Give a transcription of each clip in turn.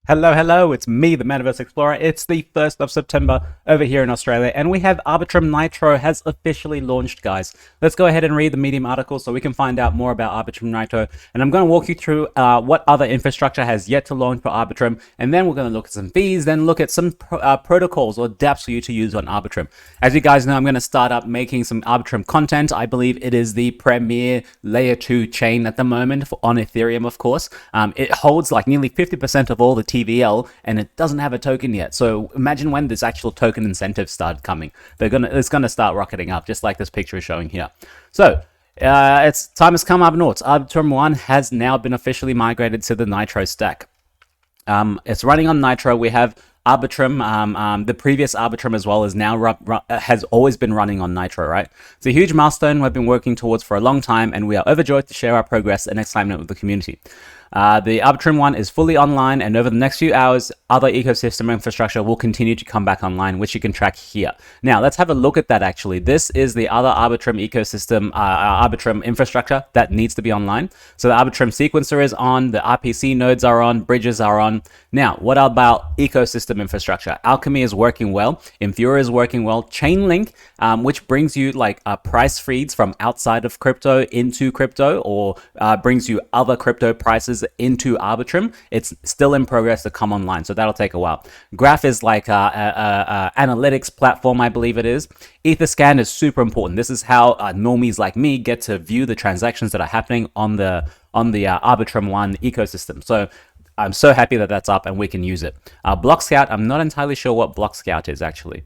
Hello, it's me, the MetaVerse Explorer. It's the 1st of September over here in Australia, and we have ARBITRUM Nitro has officially launched, guys. Let's go ahead and read the Medium article so we can find out more about ARBITRUM Nitro, and I'm going to walk you through what other infrastructure has yet to launch for ARBITRUM, and then we're going to look at some fees, then look at some protocols or dApps for you to use on ARBITRUM. As you guys know, I'm going to start up making some ARBITRUM content. I believe it is the premier layer 2 chain at the moment on Ethereum, of course. It holds like nearly 50% of all the TVL, and it doesn't have a token yet. So imagine when this actual token incentive started coming. It's gonna start rocketing up, just like this picture is showing here. So it's time has come, Arbitrum. ARBITRUM 1 has now been officially migrated to the Nitro stack. It's running on Nitro. We have ARBITRUM, the previous ARBITRUM as well, is now has always been running on Nitro, right? It's a huge milestone we've been working towards for a long time, and we are overjoyed to share our progress and excitement with the community. The ARBITRUM 1 is fully online, and over the next few hours, other ecosystem infrastructure will continue to come back online, which you can track here. Now, let's have a look at that actually. This is the other ARBITRUM ecosystem, ARBITRUM infrastructure that needs to be online. So the ARBITRUM sequencer is on, the RPC nodes are on, bridges are on. Now, what about ecosystem infrastructure? Alchemy is working well, Infura is working well, Chainlink, which brings you like price feeds from outside of crypto into crypto, or brings you other crypto prices into ARBITRUM. It's still in progress to come online, so that'll take a while. Grape is like a analytics platform, I believe it is. Etherscan is super important. This is how normies like me get to view the transactions that are happening on the ARBITRUM 1 ecosystem. So I'm so happy that that's up and we can use it. Block Scout, I'm not entirely sure what Block Scout is actually.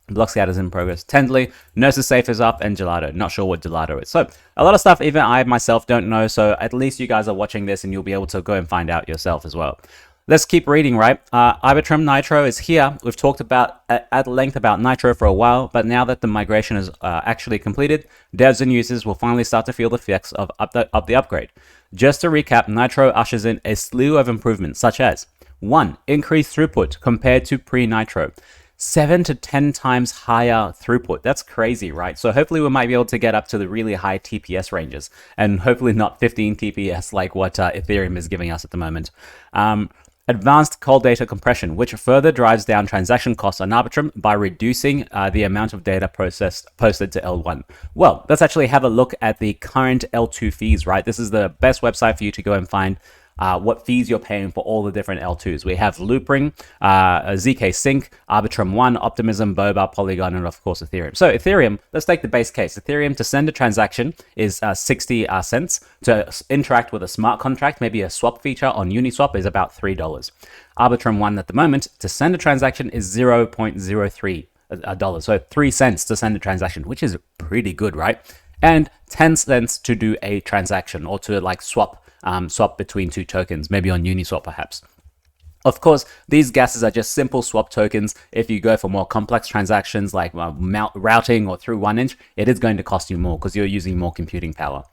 Block Scout is in progress. Tendly, Nurses Safe is up, and Gelato. Not sure what Gelato is. So a lot of stuff even I myself don't know, so at least you guys are watching this and you'll be able to go and find out yourself as well. Let's keep reading, right? ARBITRUM Nitro is here. We've talked about at length about Nitro for a while, but now that the migration is actually completed, devs and users will finally start to feel the effects of the upgrade. Just to recap, Nitro ushers in a slew of improvements, such as 1. Increased throughput compared to pre-Nitro. 7 to 10 times higher throughput. That's crazy, right? So hopefully we might be able to get up to the really high TPS ranges, and hopefully not 15 TPS like what Ethereum is giving us at the moment. Advanced cold data compression, which further drives down transaction costs on ARBITRUM by reducing the amount of data posted to L1. Well, let's actually have a look at the current L2 fees, right? This is the best website for you to go and find what fees you're paying for all the different L2s. We have Loopring, ZK Sync, ARBITRUM 1, Optimism, Boba, Polygon, and of course Ethereum. So Ethereum, let's take the base case. Ethereum, to send a transaction is 60 cents. To interact with a smart contract, maybe a swap feature on Uniswap, is about $3. ARBITRUM 1 at the moment, to send a transaction is $0.03. So 3 cents to send a transaction, which is pretty good, right? And 10 cents to do a transaction, or to like swap between two tokens, maybe on Uniswap perhaps. Of course, these gases are just simple swap tokens. If you go for more complex transactions like routing or through 1inch, it is going to cost you more because you're using more computing power.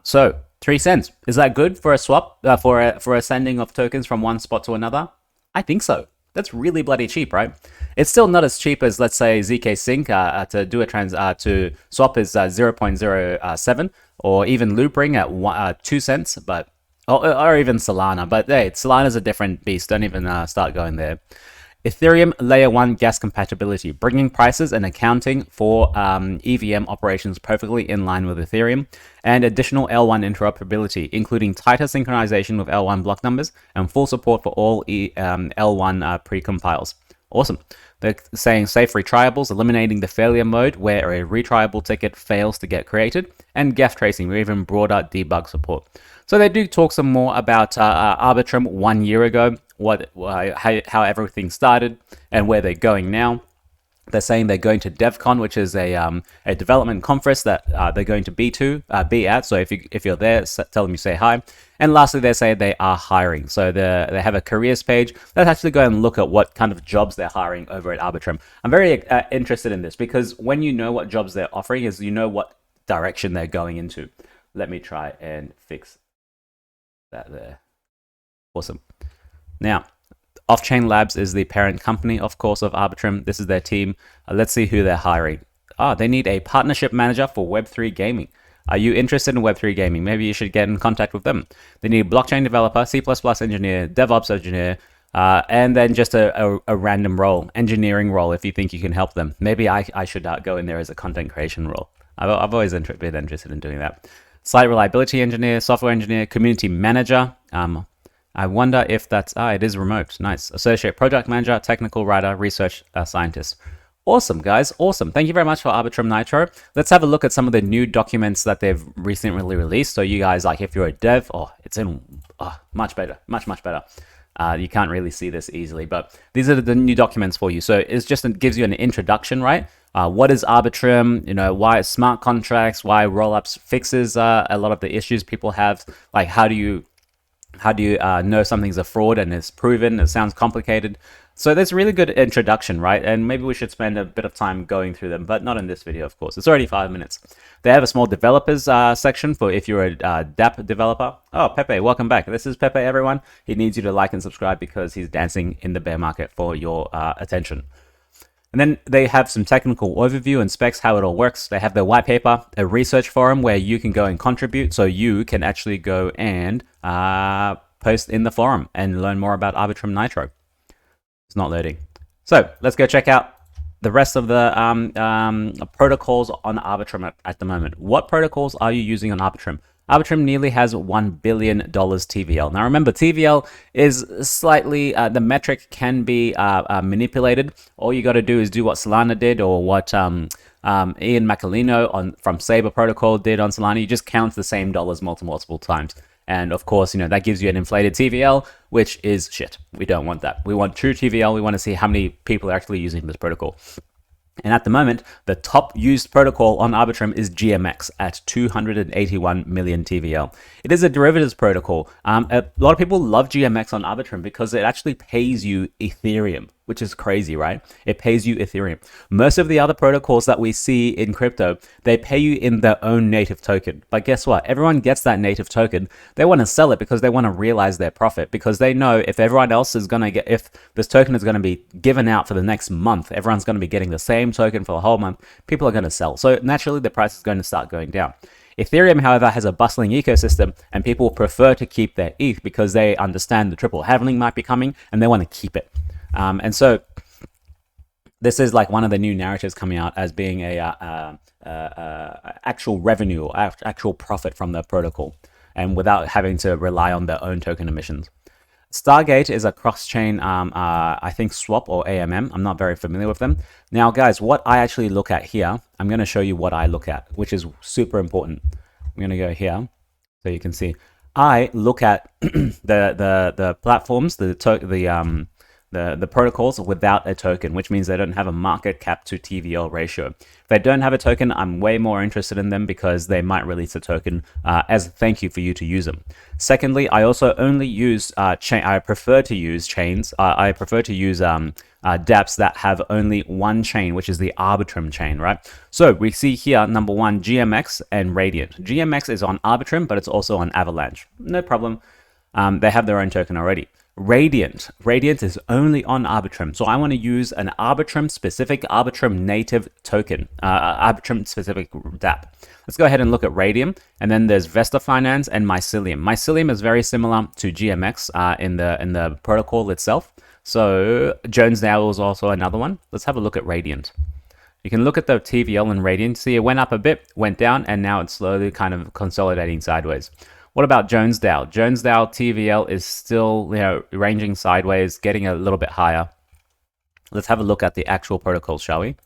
So 3 cents, is that good for a swap, for a sending of tokens from one spot to another? I think so. That's really bloody cheap, right? It's still not as cheap as, let's say, ZK Sync to do a to swap is 0.07, or even Loopring at 2 cents, but or even Solana. But hey, Solana's a different beast. Don't even start going there. Ethereum Layer 1 gas compatibility, bringing prices and accounting for EVM operations perfectly in line with Ethereum, and additional L1 interoperability, including tighter synchronization with L1 block numbers and full support for all L1 pre-compiles. Awesome. They're saying safe retriables, eliminating the failure mode where a retriable ticket fails to get created, and gaf tracing with even broader debug support. So they do talk some more about ARBITRUM 1 year ago, how everything started and where they're going now. They're saying they're going to DevCon, which is a development conference that they're going to be at. So if you're there, tell them you say hi. And lastly, they say they are hiring. So they have a careers page. Let's actually go and look at what kind of jobs they're hiring over at ARBITRUM. I'm very interested in this because when you know what jobs they're offering, is you know what direction they're going into. Let me try and fix that there. Awesome. Now, Offchain Labs is the parent company, of course, of ARBITRUM. This is their team. Let's see who they're hiring. They need a partnership manager for Web3 gaming. Are you interested in Web3 gaming? Maybe you should get in contact with them. They need a blockchain developer, C++ engineer, DevOps engineer, And then just a random role, engineering role, if you think you can help them. Maybe I should go in there as a content creation role. I've always been interested in doing that. Site reliability engineer, software engineer, community manager. I wonder if that's, it is remote. Nice. Associate project manager, technical writer, research scientist. Awesome, guys. Awesome. Thank you very much for ARBITRUM Nitro. Let's have a look at some of the new documents that they've recently released. So you guys, like, if you're a dev, it's in much better, much better. You can't really see this easily, but these are the new documents for you. So it gives you an introduction, right? What is Arbitrum? You know, why smart contracts? Why rollups fixes a lot of the issues people have? Like, how do you know something's a fraud and it's proven? It sounds complicated. So that's a really good introduction, right? And maybe we should spend a bit of time going through them, but not in this video, of course. It's already 5 minutes. They have a small developers section for if you're a dApp developer. Oh, Pepe, welcome back. This is Pepe, everyone. He needs you to like and subscribe because he's dancing in the bear market for your attention. And then they have some technical overview and specs, how it all works. They have their white paper, a research forum where you can go and contribute. So you can actually go and post in the forum and learn more about ARBITRUM Nitro. It's not loading. So let's go check out the rest of the protocols on Arbitrum at the moment. What protocols are you using on Arbitrum? Arbitrum nearly has $1 billion TVL. Now remember, TVL is slightly, the metric can be manipulated. All you got to do is do what Solana did, or what Ian Macalino from Saber Protocol did on Solana. You just count the same dollars multiple times. And of course, you know, that gives you an inflated TVL, which is shit. We don't want that. We want true TVL. We want to see how many people are actually using this protocol. And at the moment, the top used protocol on Arbitrum is GMX at 281 million TVL. It is a derivatives protocol. A lot of people love GMX on Arbitrum because it actually pays you Ethereum, which is crazy, right? It pays you Ethereum. Most of the other protocols that we see in crypto, they pay you in their own native token. But guess what? Everyone gets that native token. They want to sell it because they want to realize their profit, because they know if everyone else is going to get, if this token is going to be given out for the next month, everyone's going to be getting the same token for the whole month, people are going to sell. So naturally, the price is going to start going down. Ethereum, however, has a bustling ecosystem, and people prefer to keep their ETH because they understand the triple halving might be coming and they want to keep it. And so this is like one of the new narratives coming out as being a actual revenue or actual profit from the protocol, and without having to rely on their own token emissions. Stargate is a cross-chain, I think, swap or AMM. I'm not very familiar with them. Now, guys, what I actually look at here, I'm going to show you what I look at, which is super important. I'm going to go here so you can see. I look at the platforms, the protocols without a token, which means they don't have a market cap to TVL ratio. If they don't have a token, I'm way more interested in them because they might release a token as a thank you for you to use them. Secondly, I also only use I prefer to use chains. I prefer to use dApps that have only one chain, which is the Arbitrum chain, right? So we see here, number one, GMX and Radiant. GMX is on Arbitrum, but it's also on Avalanche. No problem. They have their own token already. Radiant is only on Arbitrum, so I want to use an Arbitrum specific, Arbitrum native token, Arbitrum specific dApp. Let's go ahead and look at Radium, and then there's Vesta Finance and Mycelium. Mycelium is very similar to GMX in the protocol itself. So Jones DAO is also another one. Let's have a look at Radiant. You can look at the TVL and Radiant. See, it went up a bit, went down, and now it's slowly kind of consolidating sideways. What about Jones DAO? Jones DAO TVL is still, you know, ranging sideways, getting a little bit higher. Let's have a look at the actual protocol, shall we?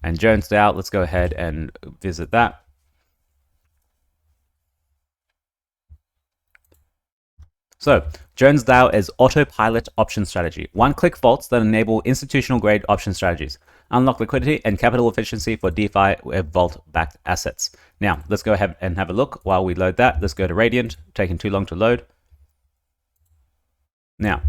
And Jones DAO, let's go ahead and visit that. So Jones DAO is autopilot option strategy. One-click vaults that enable institutional grade option strategies. Unlock liquidity and capital efficiency for DeFi with vault-backed assets. Now, let's go ahead and have a look. While we load that, let's go to Radiant. Taking too long to load. Now,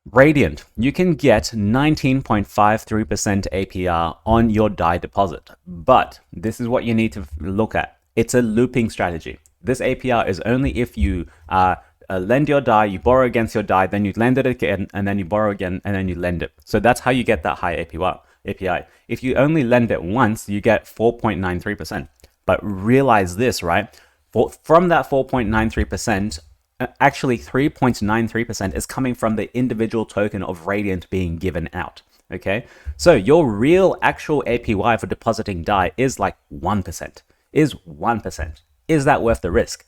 Radiant, you can get 19.53% APR on your DAI deposit. But this is what you need to look at. It's a looping strategy. This APR is only if you lend your DAI, you borrow against your DAI, then you lend it again, and then you borrow again, and then you lend it. So that's how you get that high API. If you only lend it once, you get 4.93%. But realize this, right? From that 4.93%, actually 3.93% is coming from the individual token of Radiant being given out. Okay, so your real actual APY for depositing DAI is like 1%. Is 1%. Is that worth the risk?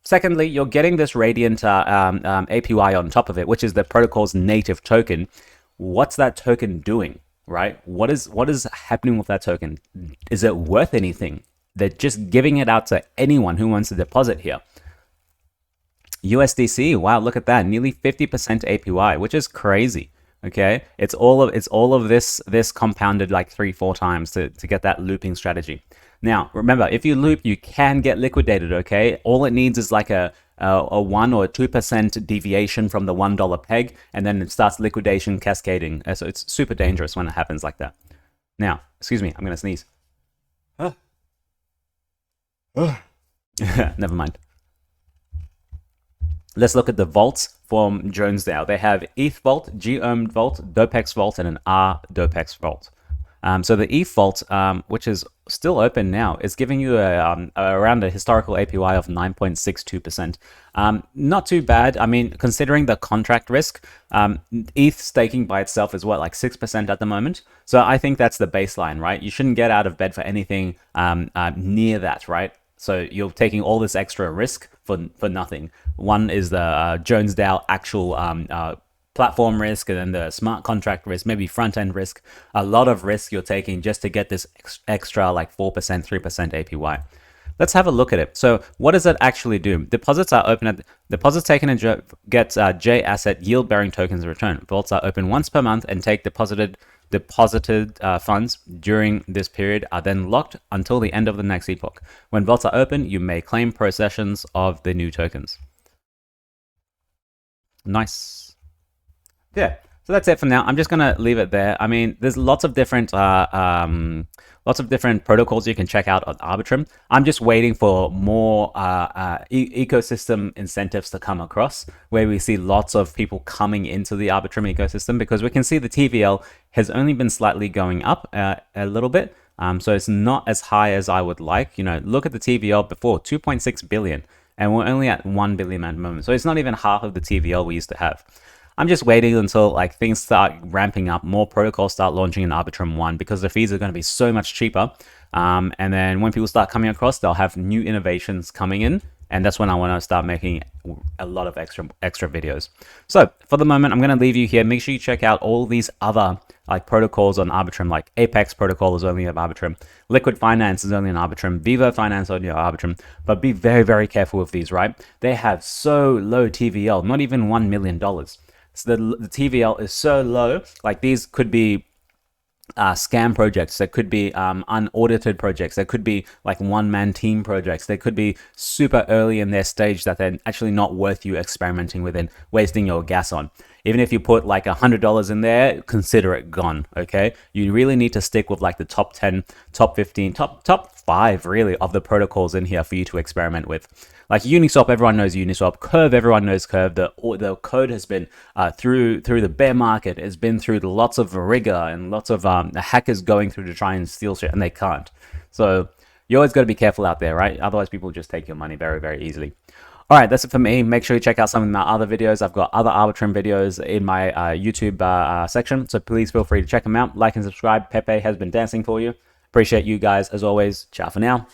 Secondly, you're getting this Radiant APY on top of it, which is the protocol's native token. What's that token doing, right? What is happening with that token? Is it worth anything? They're just giving it out to anyone who wants to deposit here. USDC, wow, look at that, nearly 50% APY, which is crazy. Okay, it's all of this compounded like 3-4 times to get that looping strategy. Now, remember, if you loop, you can get liquidated. Okay, all it needs is like a 1 or 2% deviation from the $1 peg, and then it starts liquidation cascading. So it's super dangerous when it happens like that. Now, excuse me, I'm gonna sneeze. Never mind. Let's look at the vaults from Jonesdale. They have ETH Vault, GOM Vault, DOPEX Vault, and an RDOPEX Vault. So the ETH Vault, which is still open now, is giving you around a historical APY of 9.62%. Not too bad. I mean, considering the contract risk, ETH staking by itself is what, like 6% at the moment. So I think that's the baseline, right? You shouldn't get out of bed for anything near that, right? So you're taking all this extra risk for nothing. One is the Jonesdale actual platform risk, and then the smart contract risk, maybe front end risk. A lot of risk you're taking just to get this extra like 4%, 3% APY. Let's have a look at it. So what does it actually do? Deposits are open at deposits taken and get J asset yield bearing tokens in return. Vaults are open once per month and take deposited funds during this period are then locked until the end of the next epoch. When vaults are open, you may claim possessions of the new tokens. Nice. Yeah, so that's it for now. I'm just gonna leave it there. I mean, there's lots of different protocols you can check out on Arbitrum. I'm just waiting for more ecosystem incentives to come across, where we see lots of people coming into the Arbitrum ecosystem, because we can see the TVL has only been slightly going up a little bit. So it's not as high as I would like. You know, look at the TVL before, 2.6 billion, and we're only at 1 billion at the moment. So it's not even half of the TVL we used to have. I'm just waiting until like things start ramping up, more protocols start launching in Arbitrum 1, because the fees are going to be so much cheaper. And then when people start coming across, they'll have new innovations coming in, and that's when I want to start making a lot of extra videos. So for the moment, I'm going to leave you here. Make sure you check out all these other like protocols on Arbitrum, like Apex protocol is only on Arbitrum, Liquid Finance is only on Arbitrum, Vivo Finance only on Arbitrum. But be very, very careful with these, right? They have so low TVL, not even $1 million. So the TVL is so low. Like, these could be scam projects, there could be unaudited projects, there could be like one-man team projects, they could be super early in their stage that they're actually not worth you experimenting with and wasting your gas on. Even if you put like $100 in there, consider it gone. Okay, you really need to stick with like the top 10, top 15, top 5 really of the protocols in here for you to experiment with. Like Uniswap, everyone knows Uniswap. Curve, everyone knows Curve. The code has been through the bear market, has been through lots of rigor and lots of hackers going through to try and steal shit, and they can't. So you always got to be careful out there, right? Otherwise, people just take your money very, very easily. All right, that's it for me. Make sure you check out some of my other videos. I've got other Arbitrum videos in my YouTube section, so please feel free to check them out. Like and subscribe. Pepe has been dancing for you. Appreciate you guys as always. Ciao for now.